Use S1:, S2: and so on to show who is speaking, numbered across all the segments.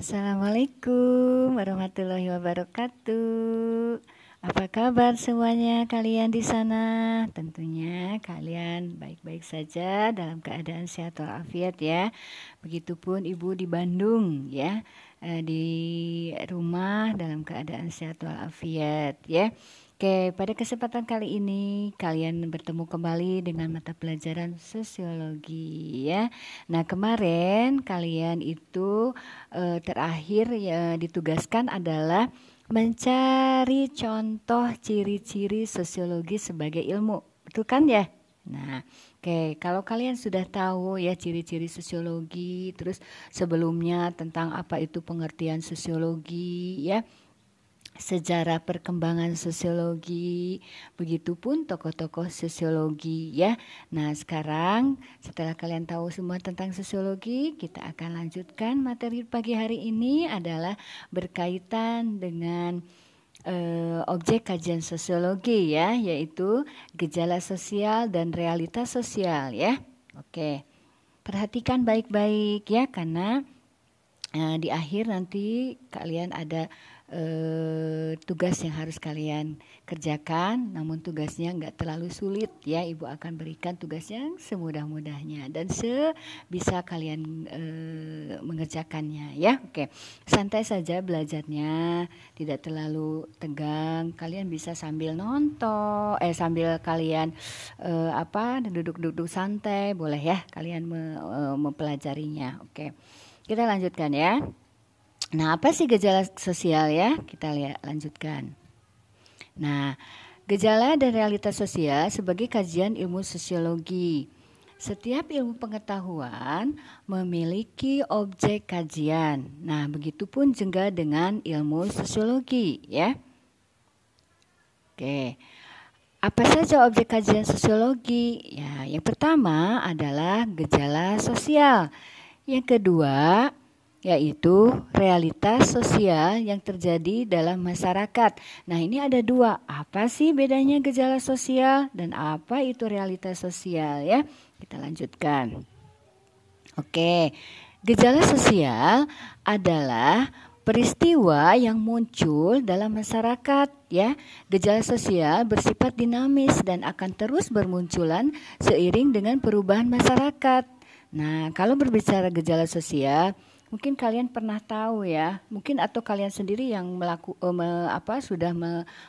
S1: Assalamualaikum warahmatullahi wabarakatuh. Apa kabar semuanya kalian di sana? Tentunya kalian baik-baik saja dalam keadaan sehat walafiat ya. Begitupun Ibu di Bandung ya, di rumah dalam keadaan sehat walafiat ya. Oke, pada kesempatan kali ini kalian bertemu kembali dengan mata pelajaran sosiologi ya. Nah, kemarin kalian itu terakhir ya ditugaskan adalah mencari contoh ciri-ciri sosiologi sebagai ilmu. Betul kan ya? Nah, oke, kalau kalian sudah tahu ya ciri-ciri sosiologi, terus sebelumnya tentang apa itu pengertian sosiologi ya, sejarah perkembangan sosiologi, begitupun tokoh-tokoh sosiologi ya. Nah, sekarang setelah kalian tahu semua tentang sosiologi, kita akan lanjutkan materi pagi hari ini adalah berkaitan dengan objek kajian sosiologi ya, yaitu gejala sosial dan realitas sosial ya. Oke. Perhatikan baik-baik ya, karena di akhir nanti kalian ada tugas yang harus kalian kerjakan, namun tugasnya nggak terlalu sulit ya. Ibu akan berikan tugas yang semudah-mudahnya dan sebisa kalian mengerjakannya ya. Oke, santai saja belajarnya, tidak terlalu tegang. Kalian bisa sambil nonton, sambil kalian duduk-duduk santai, boleh ya kalian mempelajarinya. Oke. Kita lanjutkan ya. Nah, apa sih gejala sosial ya? Kita lanjutkan. Nah, gejala dan realitas sosial sebagai kajian ilmu sosiologi. Setiap ilmu pengetahuan memiliki objek kajian. Nah, begitupun juga dengan ilmu sosiologi ya. Oke. Apa saja objek kajian sosiologi? Ya, yang pertama adalah gejala sosial. Yang kedua, yaitu realitas sosial yang terjadi dalam masyarakat. Nah, ini ada dua. Apa sih bedanya gejala sosial dan apa itu realitas sosial ya? Kita lanjutkan. Oke, gejala sosial adalah peristiwa yang muncul dalam masyarakat ya. Gejala sosial bersifat dinamis dan akan terus bermunculan seiring dengan perubahan masyarakat. Nah, kalau berbicara gejala sosial, mungkin kalian pernah tahu ya, mungkin atau kalian sendiri yang sudah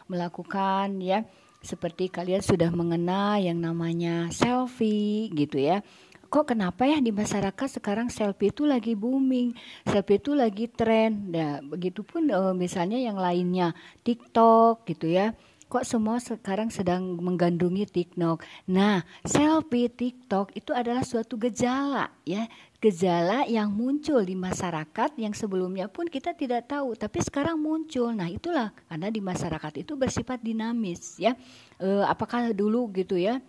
S1: melakukan ya, seperti kalian sudah mengenal yang namanya selfie gitu ya. Kok kenapa ya di masyarakat sekarang selfie itu lagi booming, selfie itu lagi tren. Nah, begitupun misalnya yang lainnya TikTok gitu ya. Kok semua sekarang sedang menggandrungi TikTok. Nah, selfie TikTok itu adalah suatu gejala ya. Gejala yang muncul di masyarakat yang sebelumnya pun kita tidak tahu, tapi sekarang muncul. Nah, itulah karena di masyarakat itu bersifat dinamis ya. Apakah dulu gitu ya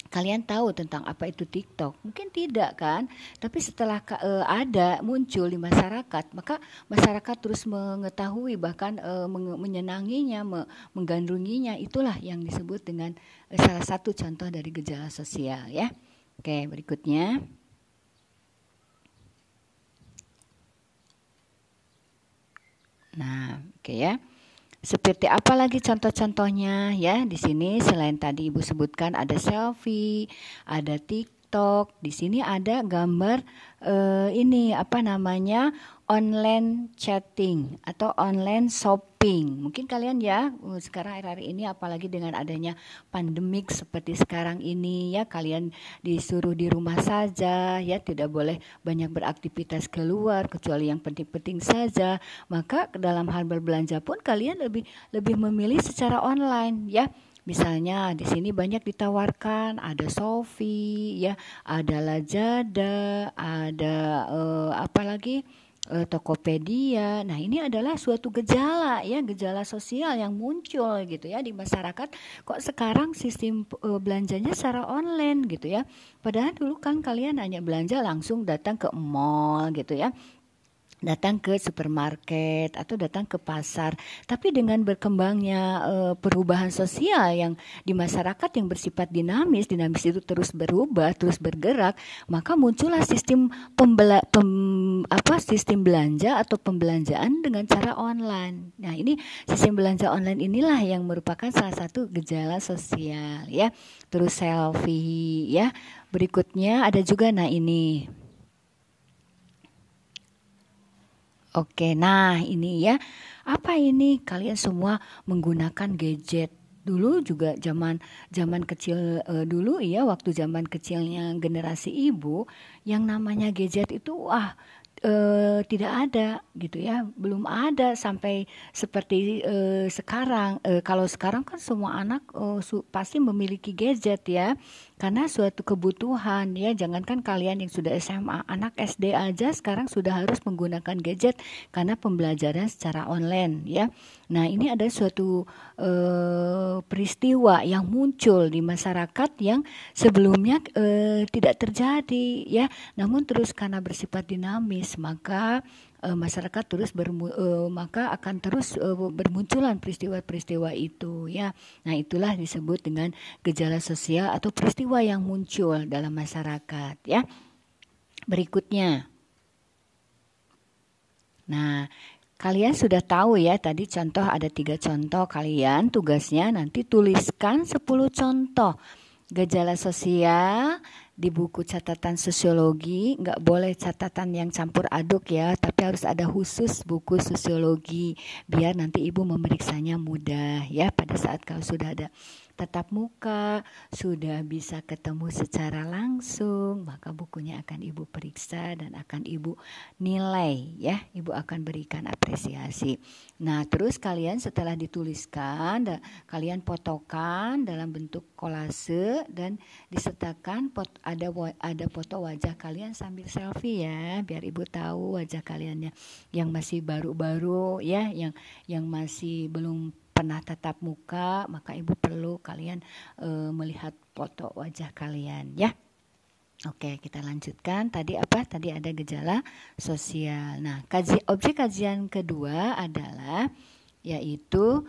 S1: kalian tahu tentang apa itu TikTok? Mungkin tidak kan? Tapi setelah ada muncul di masyarakat, maka masyarakat terus mengetahui bahkan menyenanginya, menggandrunginya. Itulah yang disebut dengan salah satu contoh dari gejala sosial ya. Oke, berikutnya. Nah, oke ya. Seperti apa lagi contoh-contohnya ya? Di sini selain tadi Ibu sebutkan ada selfie, ada TikTok. Di sini ada gambar ini apa namanya? Online chatting atau online shopping. Mungkin kalian ya sekarang akhir-akhir ini apalagi dengan adanya pandemik seperti sekarang ini ya, kalian disuruh di rumah saja ya, tidak boleh banyak beraktivitas keluar kecuali yang penting-penting saja. Maka dalam hal berbelanja pun kalian lebih memilih secara online ya. Misalnya di sini banyak ditawarkan, ada Shopee ya, ada Lazada, ada apalagi Tokopedia. Nah, ini adalah suatu gejala ya, gejala sosial yang muncul gitu ya di masyarakat. Kok sekarang sistem belanjanya secara online gitu ya. Padahal dulu kan kalian hanya belanja langsung datang ke mall gitu ya. datang ke supermarket atau datang ke pasar. Tapi dengan berkembangnya perubahan sosial yang di masyarakat yang bersifat dinamis itu terus berubah, terus bergerak, maka muncullah sistem sistem belanja atau pembelanjaan dengan cara online. Nah, ini sistem belanja online inilah yang merupakan salah satu gejala sosial ya. Terus selfie ya. Berikutnya ada juga ini. Oke, nah ini ya. Apa ini? Kalian semua menggunakan gadget. Dulu juga zaman kecil dulu ya, waktu zaman kecilnya generasi ibu, yang namanya gadget itu tidak ada gitu ya, belum ada sampai seperti sekarang. Kalau sekarang kan semua anak pasti memiliki gadget ya, karena suatu kebutuhan ya. Jangankan kalian yang sudah SMA, anak SD aja sekarang sudah harus menggunakan gadget karena pembelajaran secara online ya. Nah, ini ada suatu peristiwa yang muncul di masyarakat yang sebelumnya tidak terjadi ya, namun terus karena bersifat dinamis, maka masyarakat maka akan terus bermunculan peristiwa-peristiwa itu ya. Nah, itulah disebut dengan gejala sosial atau peristiwa yang muncul dalam masyarakat ya. Berikutnya. Nah, kalian sudah tahu ya, tadi contoh ada 3 contoh. Kalian tugasnya nanti tuliskan 10 contoh gejala sosial di buku catatan sosiologi. Nggak boleh catatan yang campur aduk ya, tapi harus ada khusus buku sosiologi biar nanti ibu memeriksanya mudah ya. Pada saat kalau sudah ada tatap muka, sudah bisa ketemu secara langsung, maka bukunya akan ibu periksa dan akan ibu nilai ya. Ibu akan berikan apresiasi. Nah, terus kalian setelah dituliskan, kalian fotokan dalam bentuk kolase dan disertakan ada foto wajah kalian sambil selfie ya, biar ibu tahu wajah kaliannya yang masih baru-baru ya, yang masih belum pernah tatap muka, maka ibu perlu kalian melihat foto wajah kalian ya. Oke, kita lanjutkan. Tadi apa? Tadi ada gejala sosial. Nah, objek kajian kedua adalah yaitu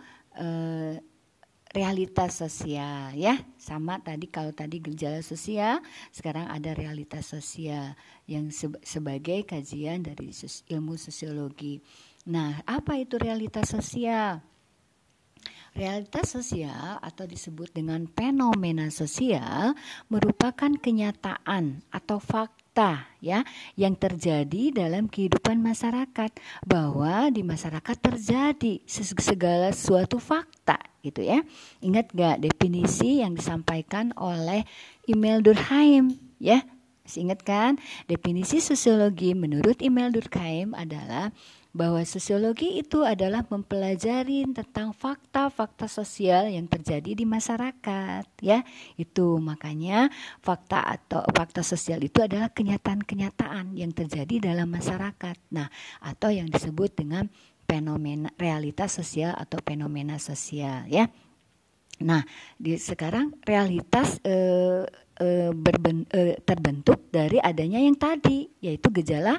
S1: realitas sosial ya. Sama tadi, kalau tadi gejala sosial, sekarang ada realitas sosial yang sebagai kajian dari ilmu sosiologi. Nah, apa itu realitas sosial? Realitas sosial atau disebut dengan fenomena sosial merupakan kenyataan atau fakta ya yang terjadi dalam kehidupan masyarakat, bahwa di masyarakat terjadi segala suatu fakta gitu ya. Ingat gak definisi yang disampaikan oleh Emil Durkheim ya? Masih ingat kan? Definisi sosiologi menurut Emil Durkheim adalah bahwa sosiologi itu adalah mempelajari tentang fakta-fakta sosial yang terjadi di masyarakat ya. Itu makanya fakta sosial itu adalah kenyataan-kenyataan yang terjadi dalam masyarakat. Nah, atau yang disebut dengan fenomena realitas sosial atau fenomena sosial ya. Nah, sekarang realitas terbentuk dari adanya yang tadi, yaitu gejala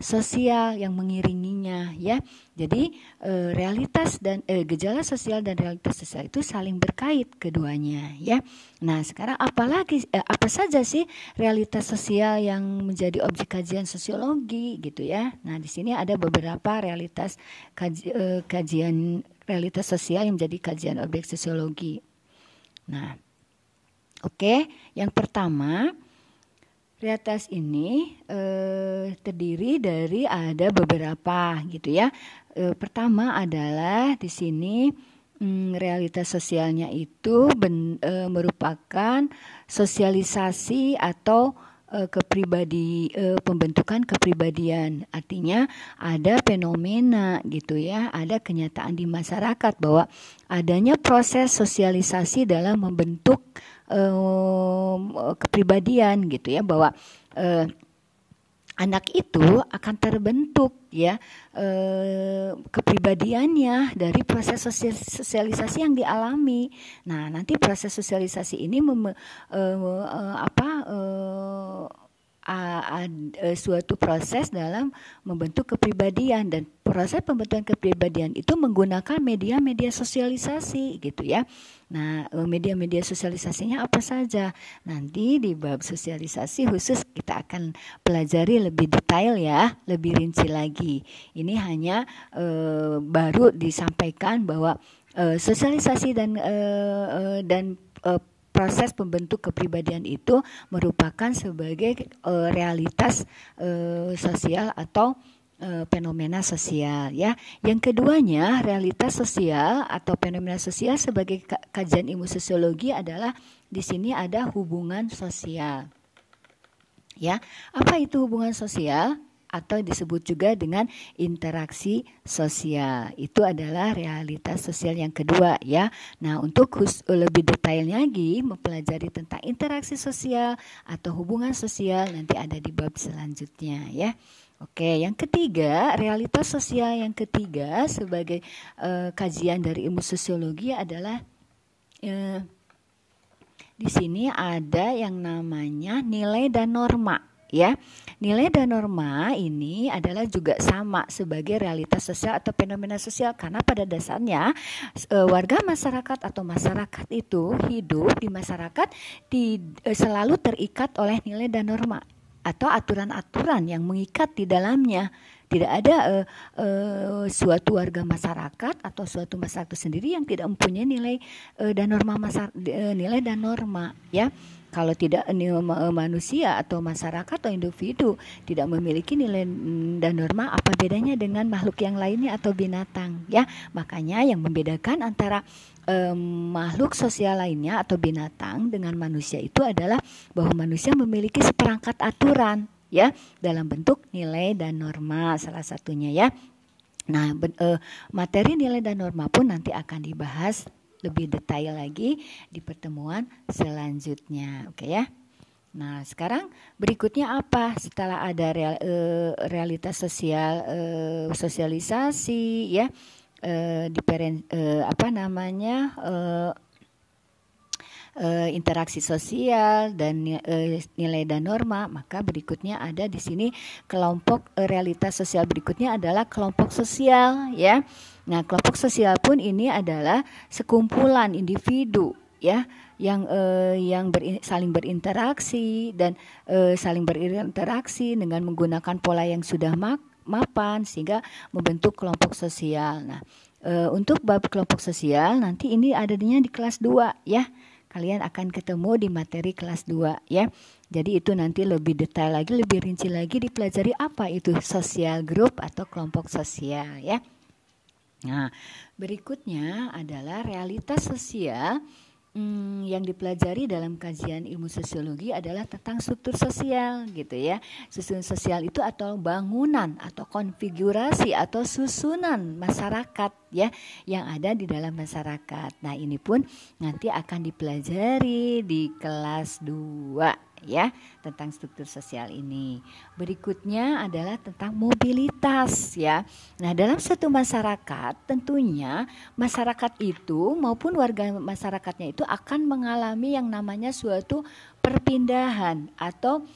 S1: sosial yang mengiringinya ya. Jadi realitas dan gejala sosial dan realitas sosial itu saling berkait keduanya ya. Nah, sekarang apa saja sih realitas sosial yang menjadi objek kajian sosiologi gitu ya. Nah, di sini ada beberapa realitas kajian realitas sosial yang menjadi kajian objek sosiologi. Nah, oke, yang pertama, realitas ini terdiri dari ada beberapa gitu ya. Pertama adalah di sini realitas sosialnya itu merupakan sosialisasi atau pembentukan kepribadian. Artinya ada fenomena gitu ya, ada kenyataan di masyarakat bahwa adanya proses sosialisasi dalam membentuk kepribadian gitu ya, bahwa anak itu akan terbentuk ya kepribadiannya dari proses sosialisasi yang dialami. Nah, nanti proses sosialisasi ini suatu proses dalam membentuk kepribadian, dan proses pembentukan kepribadian itu menggunakan media-media sosialisasi gitu ya. Nah, media-media sosialisasinya apa saja? Nanti di bab sosialisasi khusus kita akan pelajari lebih detail ya, lebih rinci lagi. Ini hanya baru disampaikan bahwa sosialisasi dan proses pembentuk kepribadian itu merupakan sebagai realitas sosial atau fenomena sosial ya. Yang keduanya, realitas sosial atau fenomena sosial sebagai kajian ilmu sosiologi adalah di sini ada hubungan sosial. Ya, apa itu hubungan sosial? Atau disebut juga dengan interaksi sosial. Itu adalah realitas sosial yang kedua ya. Nah, untuk lebih detailnya lagi mempelajari tentang interaksi sosial atau hubungan sosial nanti ada di bab selanjutnya ya. Oke, yang ketiga, realitas sosial yang ketiga sebagai kajian dari ilmu sosiologi adalah di sini ada yang namanya nilai dan norma. Ya, nilai dan norma ini adalah juga sama sebagai realitas sosial atau fenomena sosial, karena pada dasarnya warga masyarakat atau masyarakat itu hidup di masyarakat selalu terikat oleh nilai dan norma atau aturan-aturan yang mengikat di dalamnya. Tidak ada suatu warga masyarakat atau suatu masyarakat sendiri yang tidak mempunyai nilai dan norma nilai dan norma ya. Kalau tidak manusia atau masyarakat atau individu tidak memiliki nilai dan norma, apa bedanya dengan makhluk yang lainnya atau binatang ya. Makanya yang membedakan antara makhluk sosial lainnya atau binatang dengan manusia itu adalah bahwa manusia memiliki seperangkat aturan ya dalam bentuk nilai dan norma salah satunya ya. Nah, materi nilai dan norma pun nanti akan dibahas lebih detail lagi di pertemuan selanjutnya. Oke ya. Nah, sekarang berikutnya apa? Setelah ada realitas sosial, sosialisasi ya, interaksi sosial dan nilai dan norma, maka berikutnya ada di sini kelompok realitas sosial berikutnya adalah kelompok sosial ya. Nah, kelompok sosial pun ini adalah sekumpulan individu ya yang saling berinteraksi dan saling berinteraksi dengan menggunakan pola yang sudah mapan sehingga membentuk kelompok sosial. Nah, untuk bab kelompok sosial nanti ini adanya di kelas 2 ya. Kalian akan ketemu di materi kelas 2 ya. Jadi itu nanti lebih detail lagi, lebih rinci lagi dipelajari apa itu sosial group atau kelompok sosial ya. Nah, berikutnya adalah realitas sosial yang dipelajari dalam kajian ilmu sosiologi adalah tentang struktur sosial gitu ya. Susunan sosial itu atau bangunan atau konfigurasi atau susunan masyarakat ya yang ada di dalam masyarakat. Nah, ini pun nanti akan dipelajari di kelas 2 ya tentang struktur sosial ini. Berikutnya adalah tentang mobilitas ya. Nah, dalam suatu masyarakat tentunya masyarakat itu maupun warga masyarakatnya itu akan mengalami yang namanya suatu perpindahan atau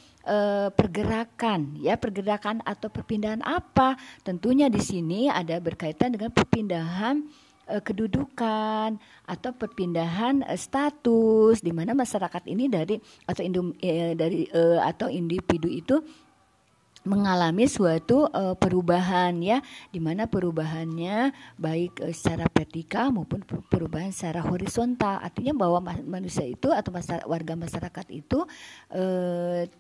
S1: pergerakan ya, pergerakan atau perpindahan apa? Tentunya di sini ada berkaitan dengan perpindahan kedudukan atau perpindahan status, di mana masyarakat ini atau individu itu mengalami suatu perubahan ya, di mana perubahannya baik secara vertikal maupun perubahan secara horizontal. Artinya bahwa manusia itu atau warga masyarakat itu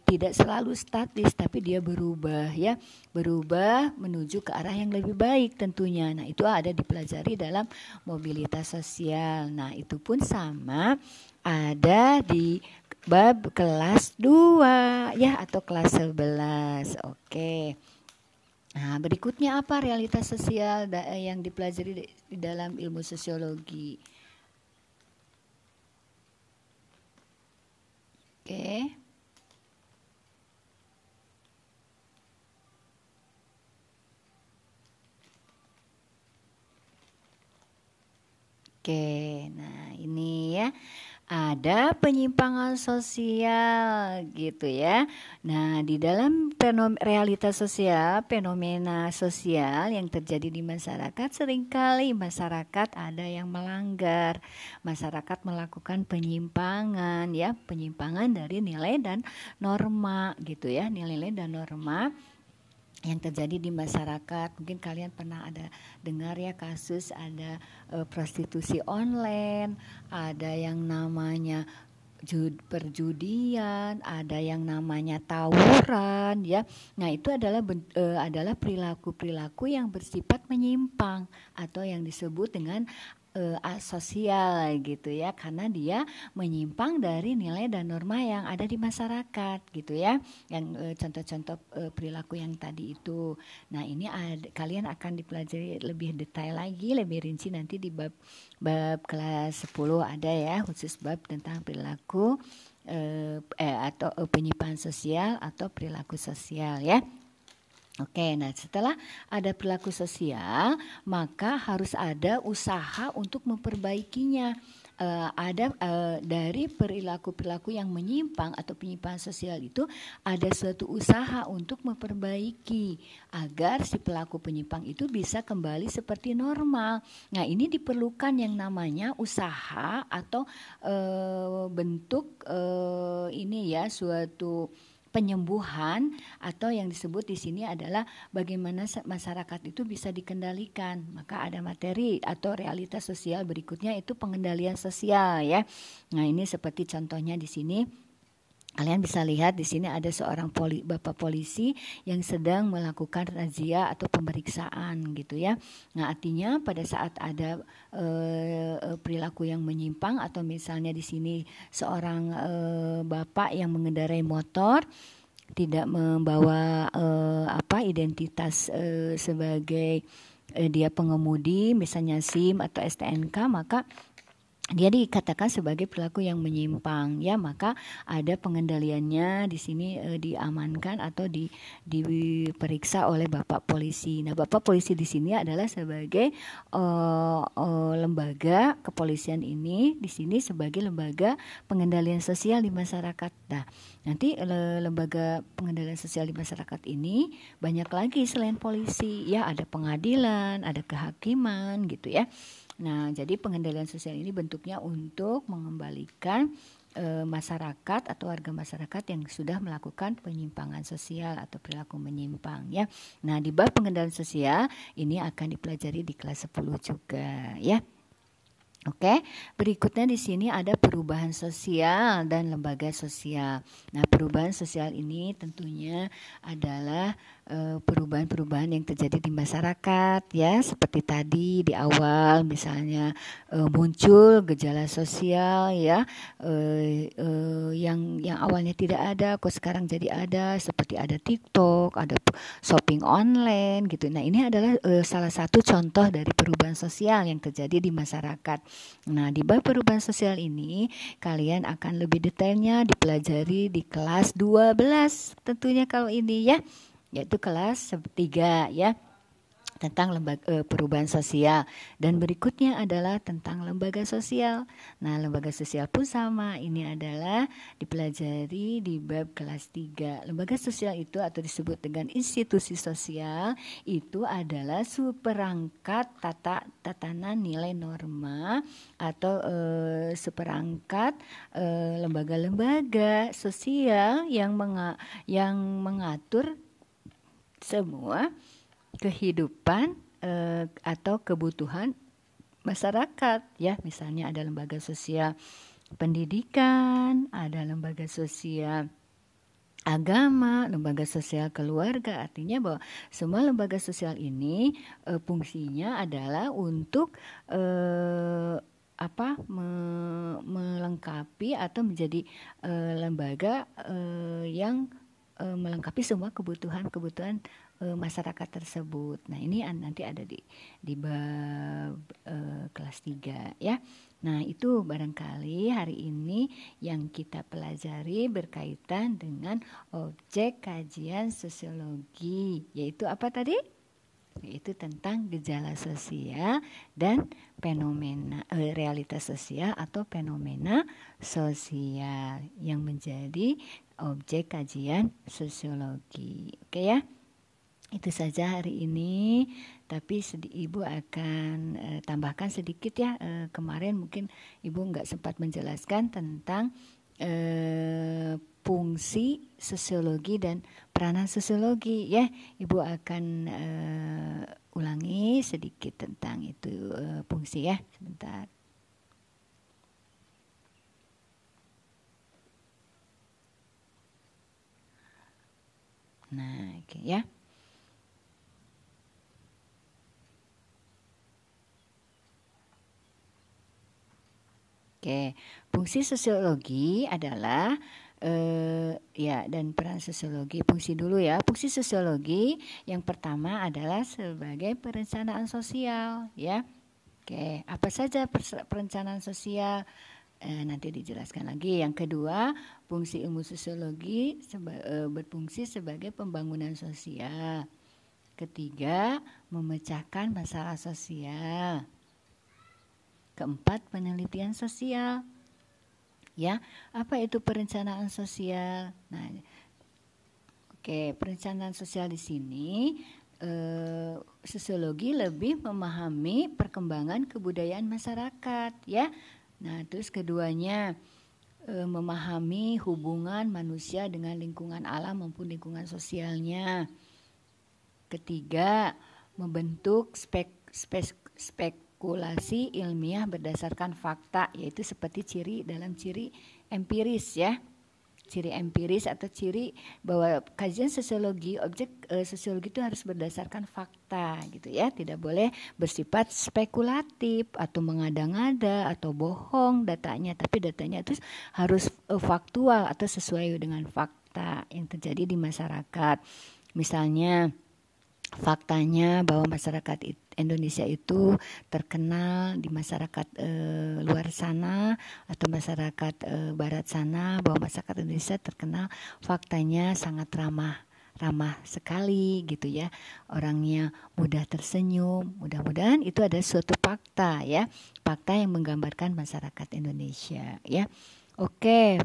S1: tidak selalu statis, tapi dia berubah ya, berubah menuju ke arah yang lebih baik tentunya. Nah, itu ada dipelajari dalam mobilitas sosial. Nah, itu pun sama ada di bab kelas 2 ya atau kelas 11. Oke. Nah, berikutnya apa realitas sosial yang dipelajari di dalam ilmu sosiologi? Oke. Oke, nah ini ya. ada penyimpangan sosial gitu ya. Nah, di dalam realitas sosial, fenomena sosial yang terjadi di masyarakat, seringkali masyarakat ada yang melanggar. Masyarakat melakukan penyimpangan ya, penyimpangan dari nilai dan norma gitu ya, nilai-nilai dan norma yang terjadi di masyarakat. Mungkin kalian pernah ada dengar ya kasus ada prostitusi online, ada yang namanya perjudian, ada yang namanya tawuran ya. Nah, itu adalah perilaku-perilaku yang bersifat menyimpang atau yang disebut dengan asosial gitu ya, karena dia menyimpang dari nilai dan norma yang ada di masyarakat gitu ya, yang contoh-contoh perilaku yang tadi itu. Nah, ini kalian akan dipelajari lebih detail lagi, lebih rinci nanti di bab kelas 10 ada ya, khusus bab tentang perilaku atau penyimpangan sosial atau perilaku sosial ya. Oke, nah setelah ada perilaku sosial, maka harus ada usaha untuk memperbaikinya. Dari perilaku-perilaku yang menyimpang atau penyimpangan sosial itu ada suatu usaha untuk memperbaiki agar si pelaku penyimpang itu bisa kembali seperti normal. Nah, ini diperlukan yang namanya usaha atau bentuk ini ya, suatu penyembuhan atau yang disebut di sini adalah bagaimana masyarakat itu bisa dikendalikan. Maka ada materi atau realitas sosial berikutnya itu pengendalian sosial ya. Nah, ini seperti contohnya di sini. Kalian bisa lihat di sini ada seorang bapak polisi yang sedang melakukan razia atau pemeriksaan gitu ya. Nah, artinya pada saat ada perilaku yang menyimpang atau misalnya di sini seorang bapak yang mengendarai motor tidak membawa identitas sebagai dia pengemudi, misalnya SIM atau STNK, maka dia dikatakan sebagai perilaku yang menyimpang ya, maka ada pengendaliannya di sini diamankan atau diperiksa oleh bapak polisi. Nah, bapak polisi di sini adalah sebagai lembaga kepolisian ini di sini sebagai lembaga pengendalian sosial di masyarakat. Nah, nanti lembaga pengendalian sosial di masyarakat ini banyak lagi selain polisi ya, ada pengadilan, ada kehakiman gitu ya. Nah, jadi pengendalian sosial ini bentuknya untuk mengembalikan masyarakat atau warga masyarakat yang sudah melakukan penyimpangan sosial atau perilaku menyimpang ya. Nah, di bab pengendalian sosial ini akan dipelajari di kelas 10 juga ya. Oke, berikutnya di sini ada perubahan sosial dan lembaga sosial. Nah, perubahan sosial ini tentunya adalah perubahan-perubahan yang terjadi di masyarakat ya, seperti tadi di awal misalnya muncul gejala sosial ya, yang awalnya tidak ada kok sekarang jadi ada, seperti ada TikTok, ada shopping online gitu. Nah, ini adalah salah satu contoh dari perubahan sosial yang terjadi di masyarakat. Nah, di bab perubahan sosial ini kalian akan lebih detailnya dipelajari di kelas 12 tentunya kalau ini ya, yaitu kelas 3 ya, tentang lembaga perubahan sosial, dan berikutnya adalah tentang lembaga sosial. Nah, lembaga sosial pun sama, ini adalah dipelajari di bab kelas 3. Lembaga sosial itu atau disebut dengan institusi sosial itu adalah seperangkat tatanan nilai norma atau seperangkat lembaga-lembaga sosial yang mengatur semua kehidupan atau kebutuhan masyarakat ya. Misalnya ada lembaga sosial pendidikan, ada lembaga sosial agama, lembaga sosial keluarga. Artinya bahwa semua lembaga sosial ini fungsinya adalah untuk melengkapi atau menjadi lembaga yang melengkapi semua kebutuhan masyarakat tersebut. Nah, ini nanti ada di bab kelas 3 ya. Nah, itu barangkali hari ini yang kita pelajari berkaitan dengan objek kajian sosiologi, yaitu apa tadi? yaitu tentang gejala sosial dan fenomena realitas sosial atau fenomena sosial yang menjadi objek kajian sosiologi. Oke ya. Itu saja hari ini, tapi Ibu akan tambahkan sedikit ya. Kemarin mungkin Ibu nggak sempat menjelaskan tentang fungsi sosiologi dan peranan sosiologi ya. Ibu akan ulangi sedikit tentang itu fungsi ya. Sebentar. Nah, oke ya. Oke, fungsi sosiologi adalah ya, dan peran sosiologi. Fungsi dulu ya. Fungsi sosiologi yang pertama adalah sebagai perencanaan sosial ya. Oke, apa saja perencanaan sosial? Nanti dijelaskan lagi. Yang kedua, fungsi ilmu sosiologi berfungsi sebagai pembangunan sosial. Ketiga, memecahkan masalah sosial. Keempat, penelitian sosial. Ya, apa itu perencanaan sosial? Nah, oke, perencanaan sosial di sini sosiologi lebih memahami perkembangan kebudayaan masyarakat, ya. Nah, terus keduanya memahami hubungan manusia dengan lingkungan alam maupun lingkungan sosialnya. Ketiga, membentuk spekulasi ilmiah berdasarkan fakta, yaitu seperti ciri empiris ya. Ciri empiris atau ciri bahwa kajian sosiologi, objek sosiologi itu harus berdasarkan fakta gitu ya, tidak boleh bersifat spekulatif atau mengada-ngada atau bohong datanya, tapi datanya itu harus faktual atau sesuai dengan fakta yang terjadi di masyarakat. Misalnya faktanya bahwa masyarakat Indonesia itu terkenal di masyarakat luar sana atau masyarakat barat sana, bahwa masyarakat Indonesia terkenal faktanya sangat ramah sekali gitu ya, orangnya mudah tersenyum. Mudah-mudahan itu ada suatu fakta ya, fakta yang menggambarkan masyarakat Indonesia ya. Oke.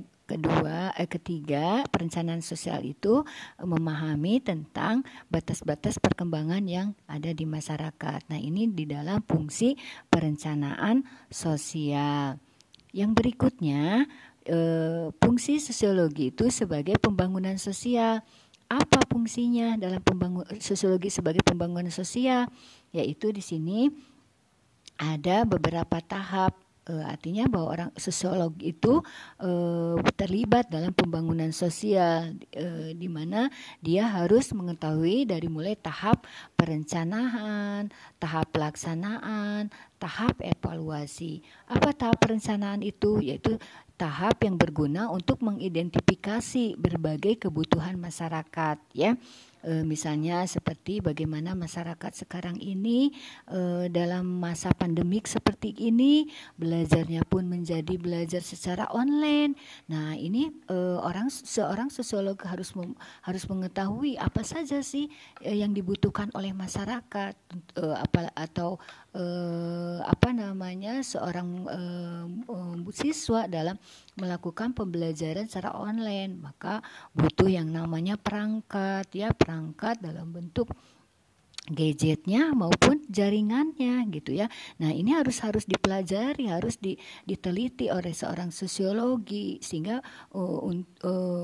S1: Ketiga, perencanaan sosial itu memahami tentang batas-batas perkembangan yang ada di masyarakat. Nah, ini di dalam fungsi perencanaan sosial. Yang berikutnya, fungsi sosiologi itu sebagai pembangunan sosial. Apa fungsinya dalam sosiologi sebagai pembangunan sosial? Yaitu di sini ada beberapa tahap. Artinya bahwa orang sosiolog itu terlibat dalam pembangunan sosial, di mana dia harus mengetahui dari mulai tahap perencanaan, tahap pelaksanaan, tahap evaluasi. Apa tahap perencanaan itu? Yaitu tahap yang berguna untuk mengidentifikasi berbagai kebutuhan masyarakat ya. Misalnya seperti bagaimana masyarakat sekarang ini dalam masa pandemik seperti ini, belajarnya pun menjadi belajar secara online. Nah, ini seorang sosiolog harus mengetahui apa saja sih yang dibutuhkan oleh masyarakat, seorang siswa dalam melakukan pembelajaran secara online, maka butuh yang namanya perangkat dalam bentuk gadgetnya maupun jaringannya gitu ya. Nah, ini harus dipelajari, harus diteliti oleh seorang sosiologi sehingga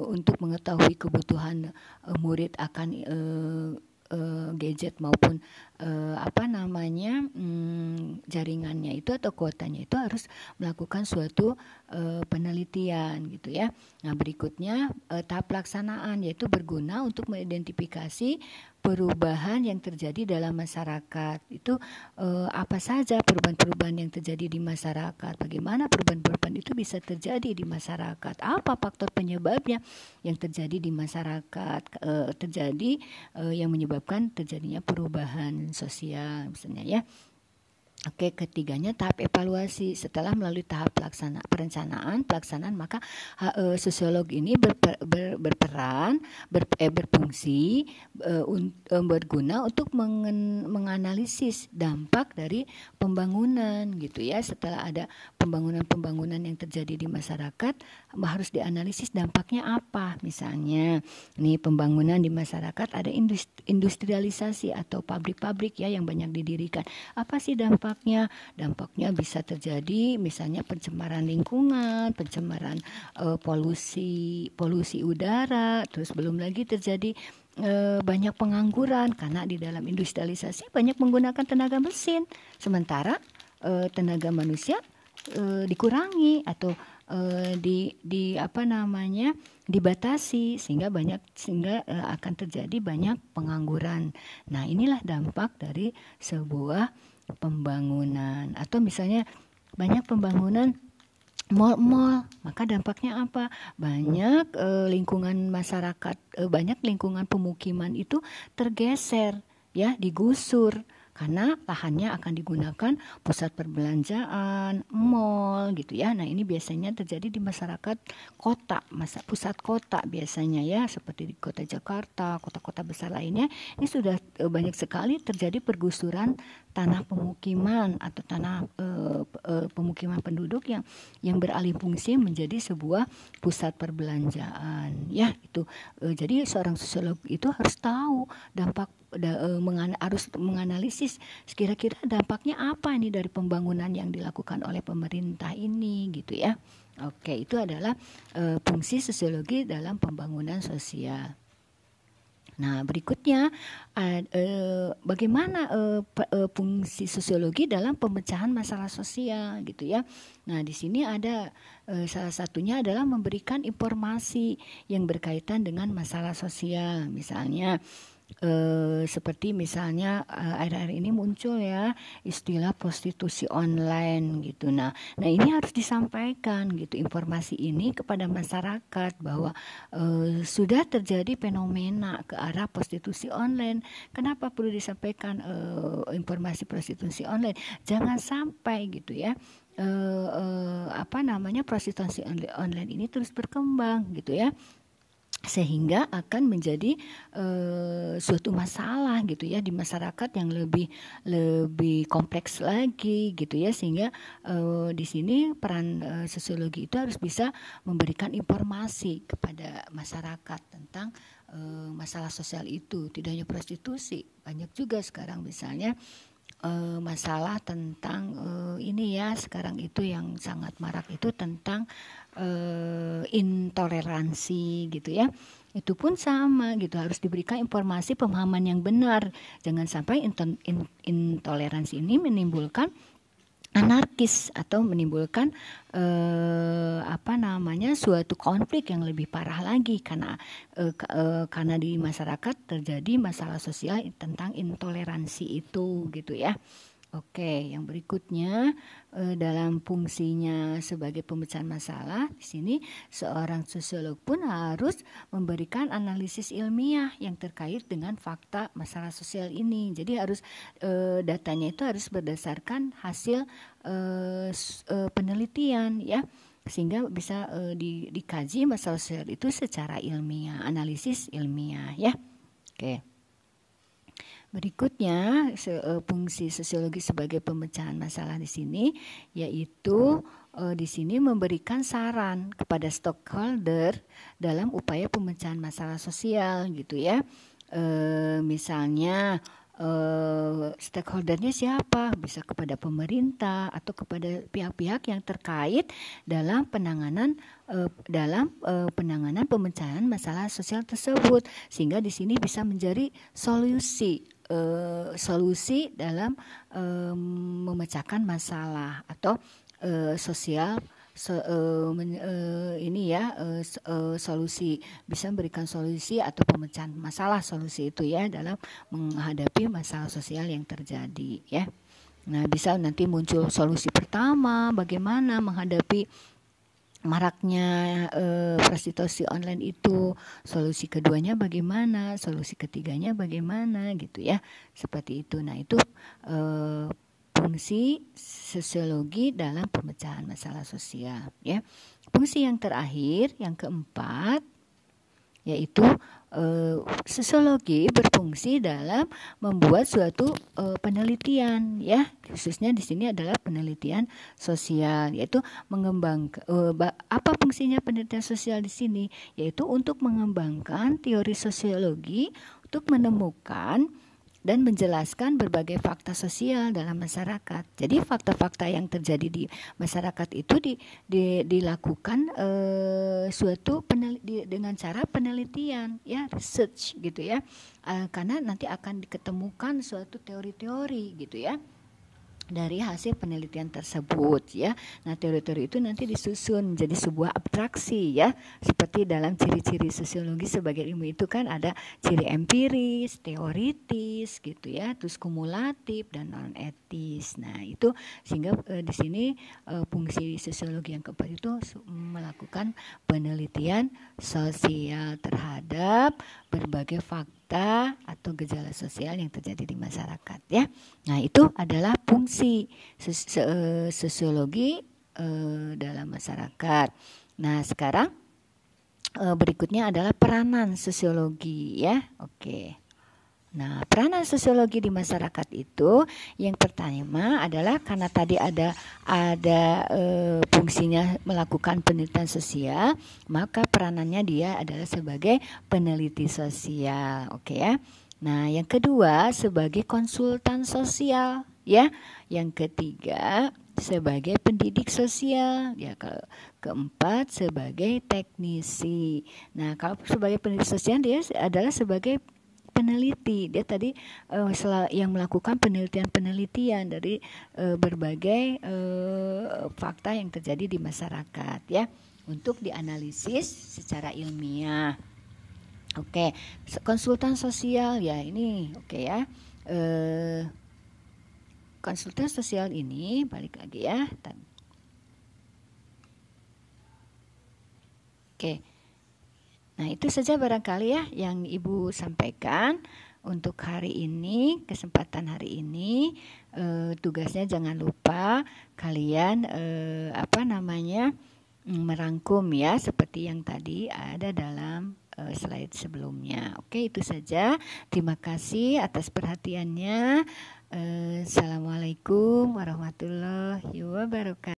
S1: untuk mengetahui kebutuhan murid akan gadget maupun jaringannya itu atau kuotanya itu harus melakukan suatu penelitian gitu ya. Nah, berikutnya tahap pelaksanaan, yaitu berguna untuk mengidentifikasi perubahan yang terjadi dalam masyarakat. Itu apa saja perubahan-perubahan yang terjadi di masyarakat, bagaimana perubahan-perubahan itu bisa terjadi di masyarakat, apa faktor penyebabnya yang terjadi di masyarakat, yang menyebabkan terjadinya perubahan sosial misalnya ya. Oke, ketiganya tahap evaluasi. Setelah melalui tahap pelaksanaan, maka sosiolog ini berperan, berfungsi, berguna untuk menganalisis dampak dari pembangunan gitu ya. Setelah ada pembangunan yang terjadi di masyarakat, harus dianalisis dampaknya apa. Misalnya, nih pembangunan di masyarakat ada industrialisasi atau pabrik-pabrik ya yang banyak didirikan. Apa sih dampaknya? Dampaknya bisa terjadi misalnya pencemaran lingkungan, pencemaran polusi udara, terus belum lagi terjadi banyak pengangguran karena di dalam industrialisasi banyak menggunakan tenaga mesin, sementara tenaga manusia dikurangi atau dibatasi sehingga akan terjadi banyak pengangguran. Nah, inilah dampak dari sebuah pembangunan. Atau misalnya banyak pembangunan mal-mal, maka dampaknya apa? Banyak lingkungan masyarakat, banyak lingkungan pemukiman itu tergeser ya, digusur karena lahannya akan digunakan pusat perbelanjaan, mall gitu ya. Nah, ini biasanya terjadi di masyarakat kota, pusat kota biasanya ya, seperti di kota Jakarta, kota-kota besar lainnya. Ini sudah banyak sekali terjadi pergusuran tanah pemukiman atau tanah pemukiman penduduk yang beralih fungsi menjadi sebuah pusat perbelanjaan ya itu. Jadi seorang sosiolog itu harus tahu dampak, harus menganalisis kira-kira dampaknya apa ini dari pembangunan yang dilakukan oleh pemerintah ini gitu ya. Oke, itu adalah fungsi sosiologi dalam pembangunan sosial. Nah, berikutnya bagaimana fungsi sosiologi dalam pemecahan masalah sosial gitu ya. Nah, di sini ada salah satunya adalah memberikan informasi yang berkaitan dengan masalah sosial. Misalnya seperti misalnya akhir-akhir ini muncul ya istilah prostitusi online gitu. Nah ini harus disampaikan gitu informasi ini kepada masyarakat bahwa sudah terjadi fenomena ke arah prostitusi online. Kenapa perlu disampaikan informasi prostitusi online? Jangan sampai gitu ya prostitusi online ini terus berkembang gitu ya, sehingga akan menjadi suatu masalah gitu ya di masyarakat yang lebih kompleks lagi gitu ya, sehingga di sini peran sosiologi itu harus bisa memberikan informasi kepada masyarakat tentang masalah sosial itu. Tidak hanya prostitusi, banyak juga sekarang misalnya masalah tentang ini ya, sekarang itu yang sangat marak itu tentang intoleransi gitu ya. Itu pun sama gitu, harus diberikan informasi pemahaman yang benar. Jangan sampai intoleransi ini menimbulkan anarkis atau menimbulkan suatu konflik yang lebih parah lagi karena di masyarakat terjadi masalah sosial tentang intoleransi itu gitu ya. Oke, yang berikutnya dalam fungsinya sebagai pemecahan masalah, di sini seorang sosiolog pun harus memberikan analisis ilmiah yang terkait dengan fakta masalah sosial ini. Jadi harus datanya itu harus berdasarkan hasil penelitian ya, sehingga bisa dikaji masalah sosial itu secara ilmiah, analisis ilmiah ya. Oke. Berikutnya fungsi sosiologi sebagai pemecahan masalah di sini yaitu di sini memberikan saran kepada stakeholder dalam upaya pemecahan masalah sosial gitu ya. Misalnya stakeholdernya siapa? Bisa kepada pemerintah atau kepada pihak-pihak yang terkait dalam penanganan pemecahan masalah sosial tersebut, sehingga di sini bisa menjadi solusi dalam memecahkan masalah atau sosial. Solusi, bisa memberikan solusi atau pemecahan masalah solusi itu ya dalam menghadapi masalah sosial yang terjadi ya. Nah, bisa nanti muncul solusi pertama bagaimana menghadapi maraknya prostitusi online itu, solusi keduanya bagaimana, solusi ketiganya bagaimana gitu ya, seperti itu. Nah, itu fungsi sosiologi dalam pemecahan masalah sosial, ya. Fungsi yang terakhir, yang keempat, yaitu sosiologi berfungsi dalam membuat suatu penelitian, ya, khususnya di sini adalah penelitian sosial, yaitu mengembangkan apa fungsinya penelitian sosial di sini, yaitu untuk mengembangkan teori sosiologi untuk menemukan dan menjelaskan berbagai fakta sosial dalam masyarakat. Jadi fakta-fakta yang terjadi di masyarakat itu dilakukan suatu dengan cara penelitian, ya, research gitu ya, karena nanti akan diketemukan suatu teori-teori gitu ya dari hasil penelitian tersebut, ya. Nah, teori-teori itu nanti disusun menjadi sebuah abstraksi, ya. Seperti dalam ciri-ciri sosiologi sebagai ilmu itu kan ada ciri empiris, teoritis gitu ya, terus kumulatif dan non etis. Nah, itu sehingga di sini fungsi sosiologi yang keempat itu melakukan penelitian sosial terhadap berbagai fakta atau gejala sosial yang terjadi di masyarakat, ya. Nah, itu adalah fungsi sosiologi dalam masyarakat. Nah, sekarang berikutnya adalah peranan sosiologi, ya. Oke. Nah, peranan sosiologi di masyarakat itu yang pertama adalah karena tadi ada fungsinya melakukan penelitian sosial, maka peranannya dia adalah sebagai peneliti sosial, oke ya. Nah, yang kedua sebagai konsultan sosial, ya. Yang ketiga sebagai pendidik sosial, ya. Keempat sebagai teknisi. Nah, kalau sebagai pendidik sosial dia adalah sebagai peneliti. Dia tadi yang melakukan penelitian dari berbagai fakta yang terjadi di masyarakat, ya, untuk dianalisis secara ilmiah. Oke, konsultan sosial, ya, ini oke, ya. Konsultan sosial ini balik lagi, ya. Oke. Nah, itu saja barangkali ya yang Ibu sampaikan untuk hari ini, kesempatan hari ini. Tugasnya jangan lupa kalian merangkum, ya, seperti yang tadi ada dalam slide sebelumnya. Oke, itu saja. Terima kasih atas perhatiannya. Assalamualaikum warahmatullahi wabarakatuh.